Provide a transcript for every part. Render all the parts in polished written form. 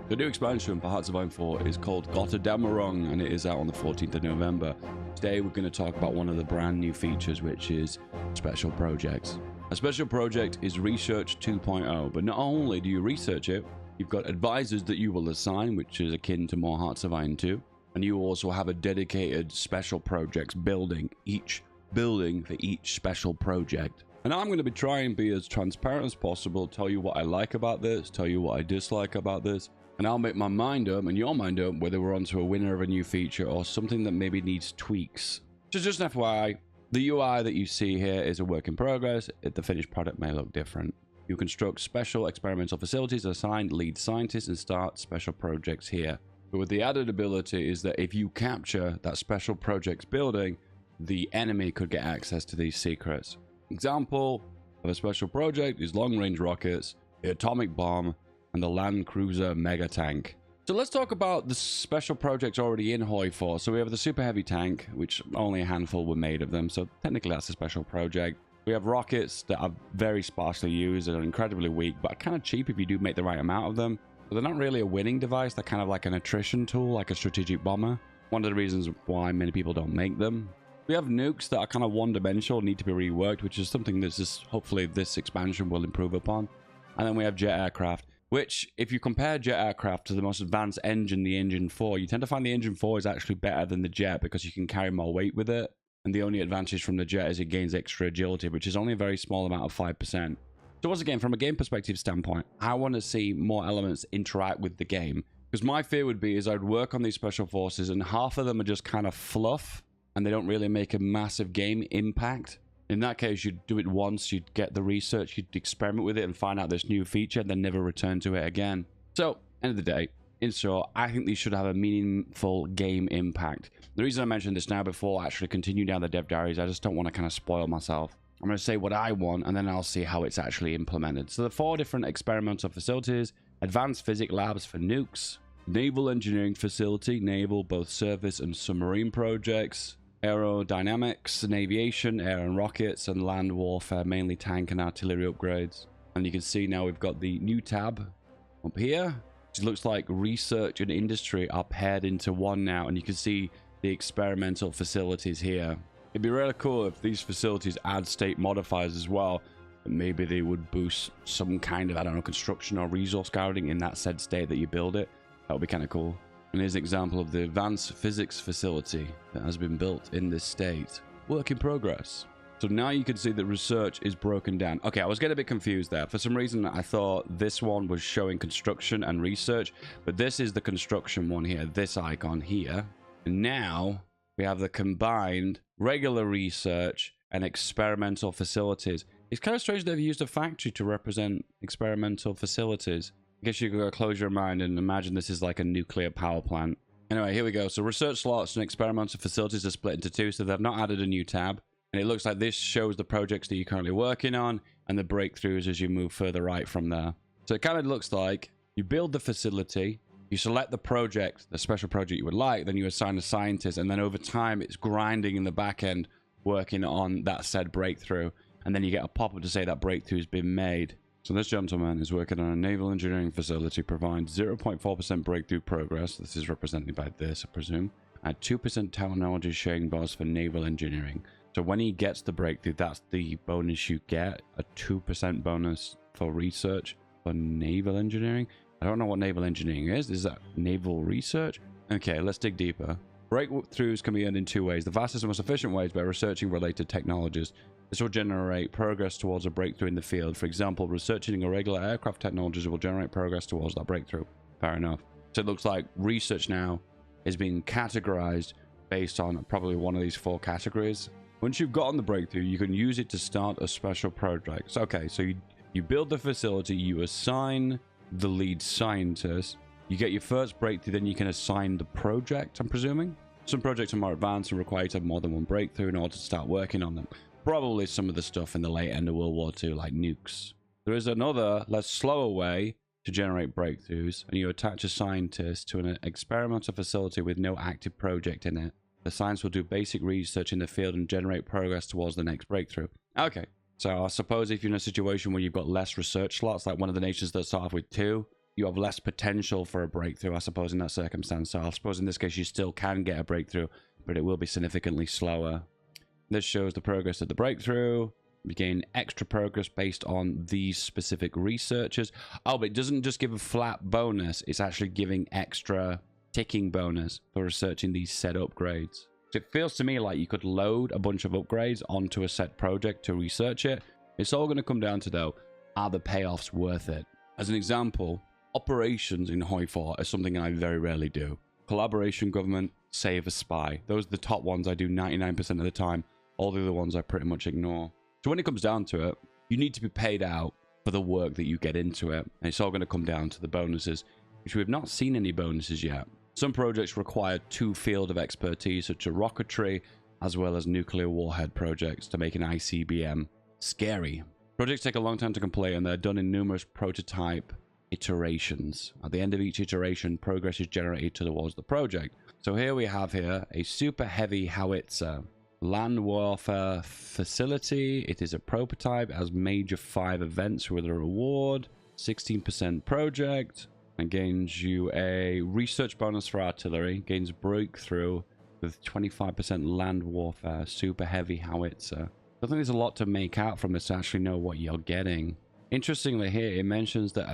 The new expansion for Hearts of Iron 4 is called Götterdämmerung, and it is out on the 14th of November. Today we're going to talk about one of the brand new features, which is special projects. A special project is Research 2.0, but not only do you research it, you've got advisors that you will assign, which is akin to more Hearts of Iron 2, and you also have a dedicated special projects building for each special project. And I'm going to be trying to be as transparent as possible, tell you what I like about this, tell you what I dislike about this, and I'll make my mind up and your mind up whether we're onto a winner of a new feature or something that maybe needs tweaks. So just an FYI, the UI that you see here is a work in progress. The finished product may look different. You construct special experimental facilities, assign lead scientists, and start special projects here. But with the added ability is that if you capture that special projects building, the enemy could get access to these secrets. Example of a special project is long-range rockets, the atomic bomb, and the land cruiser mega tank. So let's talk about the special projects already in Hoi 4. So we have the super heavy tank, which only a handful were made of them, so technically that's a special project. We have rockets that are very sparsely used and are incredibly weak, but kind of cheap if you do make the right amount of them. But they're not really a winning device, they're kind of like an attrition tool, like a strategic bomber. One of the reasons why many people don't make them. We have nukes that are kind of one-dimensional, need to be reworked, which is something that's just hopefully this expansion will improve upon. And then we have jet aircraft, which if you compare jet aircraft to the most advanced engine, the Engine 4, you tend to find the Engine 4 is actually better than the jet because you can carry more weight with it. And the only advantage from the jet is it gains extra agility, which is only a very small amount of 5%. So once again, from a game perspective standpoint, I want to see more elements interact with the game. Because my fear would be is I'd work on these special forces and half of them are just kind of fluff and they don't really make a massive game impact. In that case, you'd do it once, you'd get the research, you'd experiment with it and find out this new feature, and then never return to it again. So, end of the day, in short, I think these should have a meaningful game impact. The reason I mentioned this now before I actually continue down the dev diaries, I just don't want to kind of spoil myself. I'm going to say what I want, and then I'll see how it's actually implemented. So the 4 different experimental facilities: advanced physics labs for nukes, naval engineering facility, naval, both surface and submarine projects, aerodynamics and aviation, air and rockets, and land warfare, mainly tank and artillery upgrades. And you can see now we've got the new tab up here, which looks like research and industry are paired into one now, and you can see the experimental facilities here. It'd be really cool if these facilities add state modifiers as well, and maybe they would boost some kind of, I don't know, construction or resource guarding in that said state that you build it. That would be kind of cool. And here's an example of the advanced physics facility that has been built in this state. Work in progress. So now you can see that research is broken down. Okay, I was getting a bit confused there. For some reason, I thought this one was showing construction and research, but this is the construction one here, this icon here. And now we have the combined regular research and experimental facilities. It's kind of strange they've used a factory to represent experimental facilities. I guess you could close your mind and imagine this is like a nuclear power plant. Anyway, here we go. So research slots and experimental facilities are split into 2, so they've not added a new tab. And it looks like this shows the projects that you're currently working on and the breakthroughs as you move further right from there. So it kind of looks like you build the facility, you select the project, the special project you would like, then you assign a scientist, and then over time it's grinding in the back end, working on that said breakthrough. And then you get a pop-up to say that breakthrough has been made. So this gentleman is working on a naval engineering facility, provides 0.4% breakthrough progress. This is represented by this, I presume. And 2% technology sharing bonus for naval engineering. So when he gets the breakthrough, that's the bonus you get. A 2% bonus for research for naval engineering. I don't know what naval engineering is. Is that naval research? Okay, let's dig deeper. Breakthroughs can be earned in 2 ways. The fastest and most efficient way is by researching related technologies. This will generate progress towards a breakthrough in the field. For example, researching irregular aircraft technologies will generate progress towards that breakthrough. Fair enough. So it looks like research now is being categorized based on probably one of these 4 categories. Once you've gotten the breakthrough, you can use it to start a special project. So, okay, so you build the facility, you assign the lead scientist, you get your first breakthrough, then you can assign the project, I'm presuming. Some projects are more advanced and require you to have more than one breakthrough in order to start working on them. Probably some of the stuff in the late end of World War II, like nukes. There is another, less slower way to generate breakthroughs, and you attach a scientist to an experimental facility with no active project in it. The science will do basic research in the field and generate progress towards the next breakthrough. Okay, so I suppose if you're in a situation where you've got less research slots, like one of the nations that start off with 2, you have less potential for a breakthrough, I suppose, in that circumstance. So I suppose in this case, you still can get a breakthrough, but it will be significantly slower. This shows the progress of the breakthrough. You gain extra progress based on these specific researchers. Oh, but it doesn't just give a flat bonus. It's actually giving extra ticking bonus for researching these set upgrades. So it feels to me like you could load a bunch of upgrades onto a set project to research it. It's all going to come down to, though, are the payoffs worth it? As an example, operations in Hoi 4 is something I very rarely do. Collaboration, government, save a spy. Those are the top ones I do 99% of the time. All the other ones I pretty much ignore. So when it comes down to it, you need to be paid out for the work that you get into it. And it's all going to come down to the bonuses, which we've not seen any bonuses yet. Some projects require 2 fields of expertise, such as rocketry, as well as nuclear warhead projects to make an ICBM scary. Projects take a long time to complete, and they're done in numerous prototype iterations. At the end of each iteration, progress is generated towards the project. So here we have a super heavy howitzer. Land warfare facility. It is a prototype, has major 5 events with a reward, 16% project, and gains you a research bonus for artillery, gains breakthrough with 25% land warfare, super heavy howitzer. I think there's a lot to make out from this to actually know what you're getting. Interestingly here, it mentions that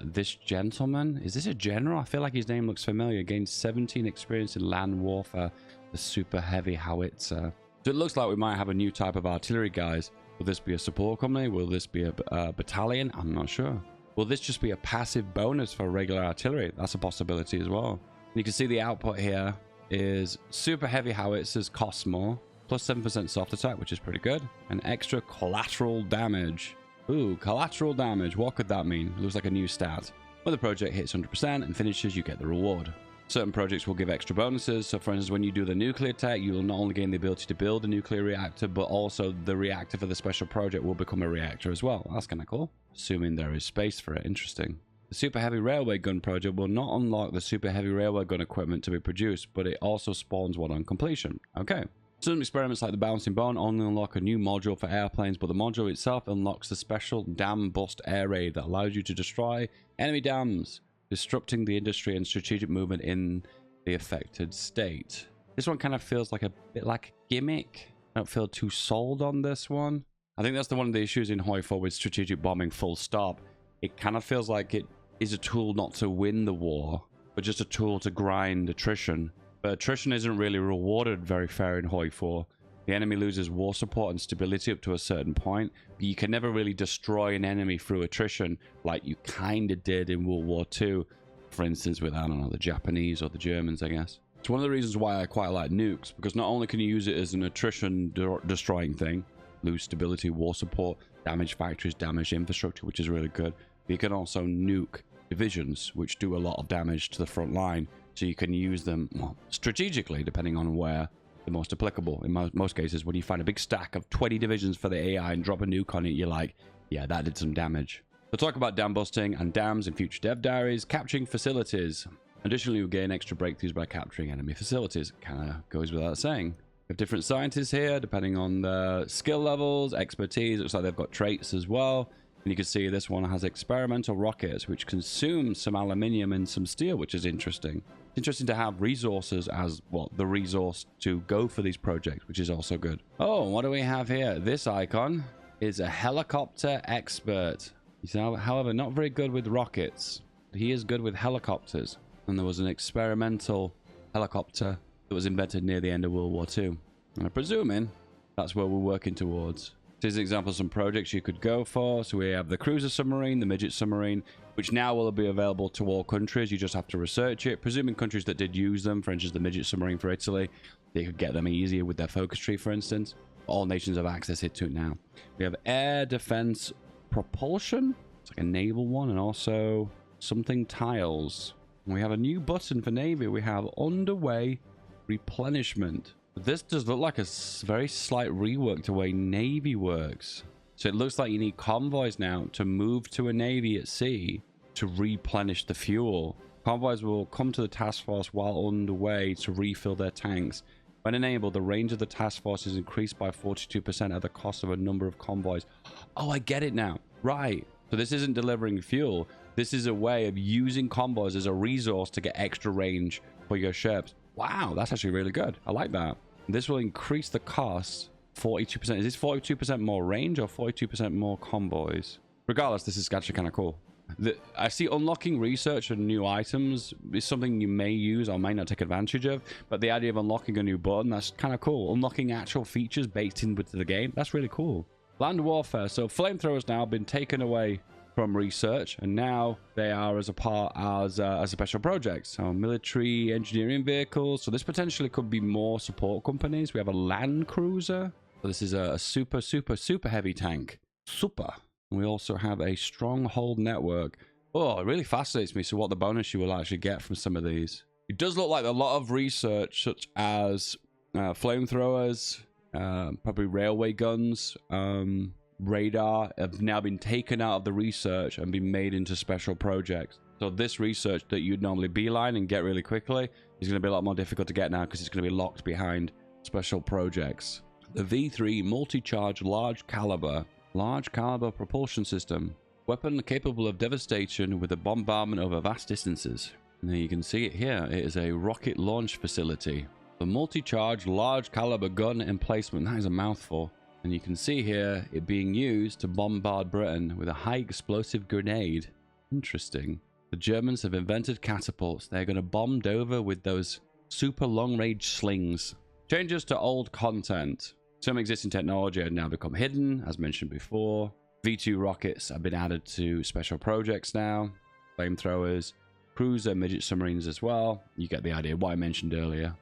this gentleman, is this a general? I feel like his name looks familiar. Gains 17 experience in land warfare, the super heavy howitzer. So it looks like we might have a new type of artillery, guys. Will this be a support company? Will this be a battalion? I'm not sure. Will this just be a passive bonus for regular artillery? That's a possibility as well. You can see the output here is super heavy howitzers cost more. Plus 7% soft attack, which is pretty good. And extra collateral damage. Ooh, collateral damage. What could that mean? It looks like a new stat. When the project hits 100% and finishes, you get the reward. Certain projects will give extra bonuses. So for instance, when you do the nuclear tech, you will not only gain the ability to build a nuclear reactor, but also the reactor for the special project will become a reactor as well. That's kind of cool. Assuming there is space for it. Interesting. The super heavy railway gun project will not unlock the super heavy railway gun equipment to be produced, but it also spawns one on completion. Okay. Some experiments like the bouncing bone only unlock a new module for airplanes, but the module itself unlocks the special dam bust air raid that allows you to destroy enemy dams, disrupting the industry and strategic movement in the affected state. This one kind of feels like a bit like a gimmick. I don't feel too sold on this one. I think that's one of the issues in Hoi 4 with strategic bombing, full stop. It kind of feels like it is a tool not to win the war, but just a tool to grind attrition. But attrition isn't really rewarded very fair in Hoi 4. The enemy loses war support and stability up to a certain point, but you can never really destroy an enemy through attrition like you kind of did in World War II, for instance, with, I don't know, the Japanese or the Germans, I guess. It's one of the reasons why I quite like nukes, because not only can you use it as an attrition destroying thing, lose stability, war support, damage factories, damage infrastructure, which is really good, but you can also nuke divisions, which do a lot of damage to the front line. So you can use them, well, strategically, depending on where the most applicable. In most cases, when you find a big stack of 20 divisions for the AI and drop a nuke on it, you're like, yeah, that did some damage. We'll talk about dam busting and dams in future dev diaries. Capturing facilities. Additionally, you'll gain extra breakthroughs by capturing enemy facilities. Kind of goes without saying. We have different scientists here, depending on the skill levels, expertise. Looks like they've got traits as well. And you can see this one has experimental rockets, which consume some aluminium and some steel, which is interesting. It's interesting to have resources as, well, the resource to go for these projects, which is also good. Oh, what do we have here? This icon is a helicopter expert. He's, however, not very good with rockets. He is good with helicopters. And there was an experimental helicopter that was invented near the end of World War II. And I'm presuming that's where we're working towards. Here's an example of some projects you could go for. So we have the cruiser submarine, the midget submarine, which now will be available to all countries. You just have to research it. Presuming countries that did use them, for instance, the midget submarine for Italy, they could get them easier with their focus tree, for instance. All nations have access to it now. We have air defense propulsion. It's like a naval one, and also something tiles. And we have a new button for Navy. We have underway replenishment. This does look like a very slight rework to the way Navy works. So it looks like you need convoys now to move to a Navy at sea to replenish the fuel. Convoys will come to the task force while underway to refill their tanks. When enabled, the range of the task force is increased by 42% at the cost of a number of convoys. Oh, I get it now. Right. So this isn't delivering fuel. This is a way of using combos as a resource to get extra range for your ships. Wow, that's actually really good. I like that. This will increase the cost 42%. Is this 42% more range or 42% more convoys? Regardless, this is actually kind of cool. I see unlocking research and new items is something you may use or may not take advantage of, but the idea of unlocking a new button, that's kind of cool. Unlocking actual features baked into the game, that's really cool. Land warfare. So flamethrowers now have been taken away from research, and now they are as a special project. So military engineering vehicles. So this potentially could be more support companies. We have a land cruiser. So this is a super heavy tank. Super. We also have a stronghold network. Oh, it really fascinates me. So what the bonus you will actually get from some of these. It does look like a lot of research, such as flamethrowers, probably railway guns, radar, have now been taken out of the research and been made into special projects. So this research that you'd normally beeline and get really quickly is going to be a lot more difficult to get now because it's going to be locked behind special projects. The V3 multi-charge large caliber propulsion system. Weapon capable of devastation with a bombardment over vast distances. And you can see it here. It is a rocket launch facility. The multi-charge large caliber gun emplacement. That is a mouthful. And you can see here it being used to bombard Britain with a high explosive grenade. Interesting. The Germans have invented catapults. They're going to bomb Dover with those super long-range slings. Changes to old content. Some existing technology had now become hidden, as mentioned before. V2 rockets have been added to special projects now. Flamethrowers, cruiser, midget submarines as well. You get the idea, what I mentioned earlier.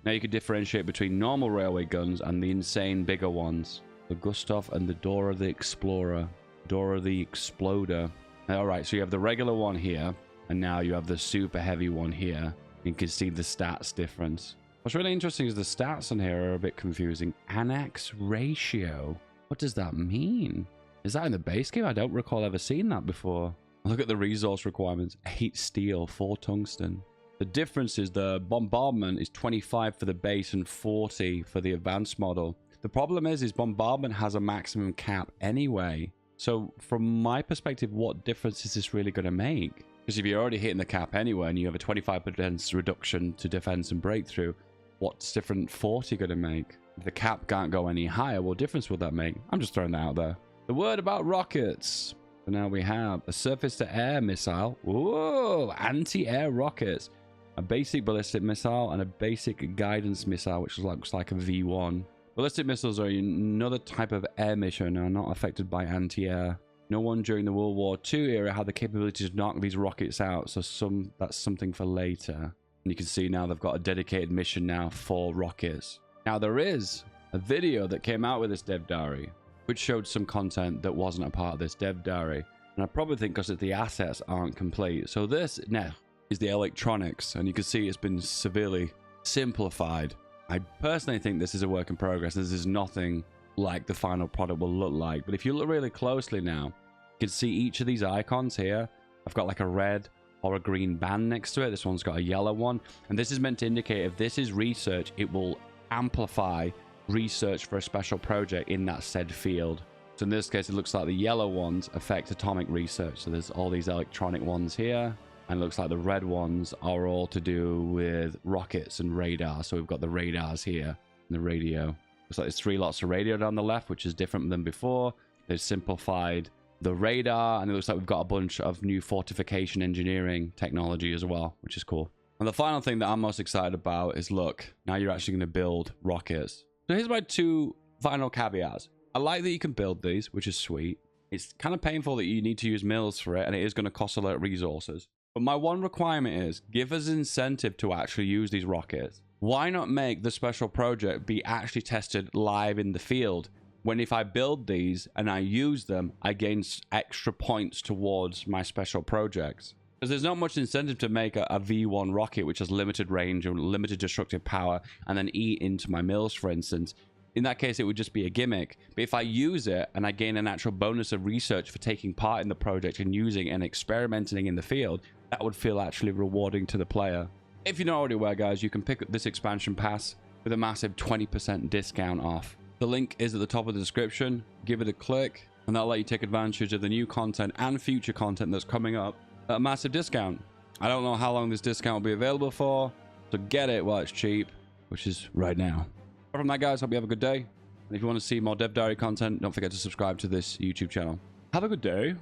Now you can differentiate between normal railway guns and the insane bigger ones. The Gustav and the Dora the Explorer. Dora the Exploder. Alright, so you have the regular one here, and now you have the super heavy one here. You can see the stats difference. What's really interesting is the stats on here are a bit confusing. Annex ratio. What does that mean? Is that in the base game? I don't recall ever seeing that before. Look at the resource requirements. 8 steel, 4 tungsten. The difference is the bombardment is 25 for the base and 40 for the advanced model. The problem is bombardment has a maximum cap anyway. So from my perspective, what difference is this really going to make? Because if you're already hitting the cap anyway and you have a 25% reduction to defense and breakthrough, what's different 40 going to make? If the cap can't go any higher, what difference would that make? I'm just throwing that out there. The word about rockets. So now we have a surface-to-air missile. Whoa! Anti-air rockets. A basic ballistic missile and a basic guidance missile, which looks like a V1. Ballistic missiles are another type of air mission and are not affected by anti-air. No one during the World War II era had the capability to knock these rockets out, so that's something for later. And you can see now they've got a dedicated mission now for rockets. Now there is a video that came out with this dev diary, which showed some content that wasn't a part of this dev diary. And I probably think because the assets aren't complete. So this now is the electronics, and you can see it's been severely simplified. I personally think this is a work in progress. This is nothing like the final product will look like. But if you look really closely now, you can see each of these icons here. I've got like a red or a green band next to it. This one's got a yellow one. And this is meant to indicate if this is research, it will amplify research for a special project in that said field. So in this case, it looks like the yellow ones affect atomic research. So there's all these electronic ones here. And it looks like the red ones are all to do with rockets and radar. So we've got the radars here and the radio. Looks like there's 3 lots of radio down the left, which is different than before. They've simplified the radar, and it looks like we've got a bunch of new fortification engineering technology as well, which is cool. And the final thing that I'm most excited about is, look, now you're actually going to build rockets. So here's my 2 final caveats. I like that you can build these, which is sweet. It's kind of painful that you need to use mills for it, and it is going to cost a lot of resources. But my one requirement is, give us incentive to actually use these rockets. Why not make the special project be actually tested live in the field? When if I build these and I use them, I gain extra points towards my special projects. Because there's not much incentive to make a V1 rocket, which has limited range and limited destructive power, and then eat into my mills, for instance. In that case, it would just be a gimmick. But if I use it and I gain an actual bonus of research for taking part in the project and using and experimenting in the field, that would feel actually rewarding to the player. If you're not already aware, guys, you can pick up this expansion pass with a massive 20% discount off. The link is at the top of the description. Give it a click. and that'll let you take advantage of the new content and future content that's coming up at a massive discount. I don't know how long this discount will be available for, so get it while it's cheap, which is right now. Apart from that, guys, hope you have a good day. And if you want to see more Dev Diary content, don't forget to subscribe to this YouTube channel. Have a good day.